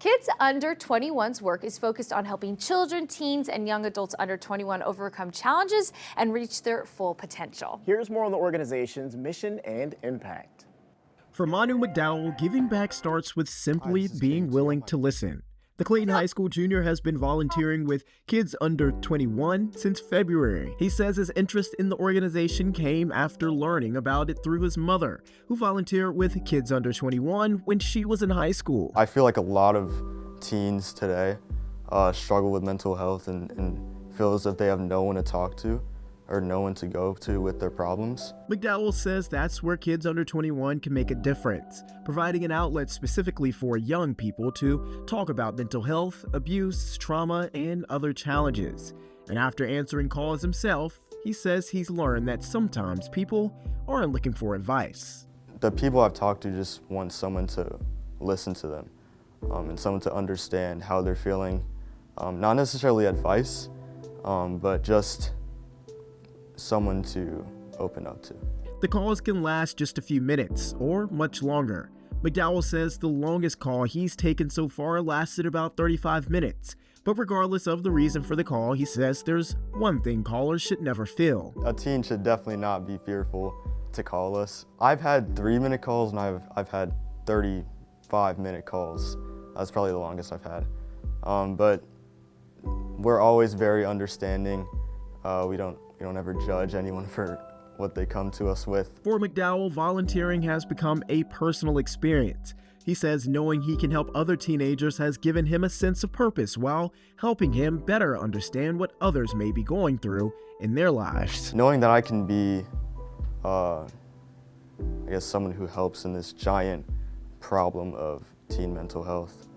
Kids Under 21's work is focused on helping children, teens, and young adults under 21 overcome challenges and reach their full potential. Here's more on the organization's mission and impact. For Manu McDowell, giving back starts with simply being willing to listen. The Clayton High School junior has been volunteering with Kids Under 21 since February. He says his interest in the organization came after learning about it through his mother, who volunteered with Kids Under 21 when she was in high school. I feel like a lot of teens today struggle with mental health and feel as if they have no one to talk to or no one to go to with their problems. McDowell says that's where Kids Under 21 can make a difference, providing an outlet specifically for young people to talk about mental health, abuse, trauma, and other challenges. And after answering calls himself, he says he's learned that sometimes people aren't looking for advice. The people I've talked to just want someone to listen to them and someone to understand how they're feeling. Not necessarily advice, but just someone to open up to. The calls can last just a few minutes or much longer. McDowell says the longest call he's taken so far lasted about 35 minutes. But regardless of the reason for the call, he says there's one thing callers should never feel. A teen should definitely not be fearful to call us. I've had 3-minute calls and I've had 35-minute calls. That's probably the longest I've had. But we're always very understanding. We don't ever judge anyone for what they come to us with. For McDowell, volunteering has become a personal experience. He says knowing he can help other teenagers has given him a sense of purpose while helping him better understand what others may be going through in their lives. Knowing that I can be, someone who helps in this giant problem of teen mental health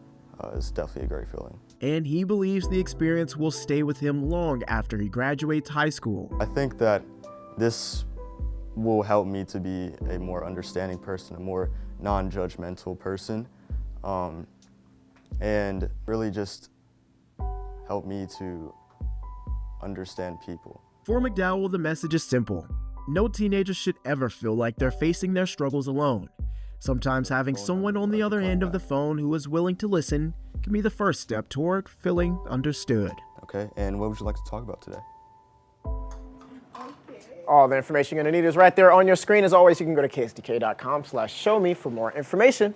is definitely a great feeling. And he believes the experience will stay with him long after he graduates high school. I think that this will help me to be a more understanding person, a more non-judgmental person, and really just help me to understand people. For McDowell, the message is simple. No teenager should ever feel like they're facing their struggles alone. Sometimes having someone on the other end of the phone who is willing to listen can be the first step toward feeling understood. Okay, and what would you like to talk about today? All the information you're going to need is right there on your screen. As always, you can go to ksdk.com/showme for more information.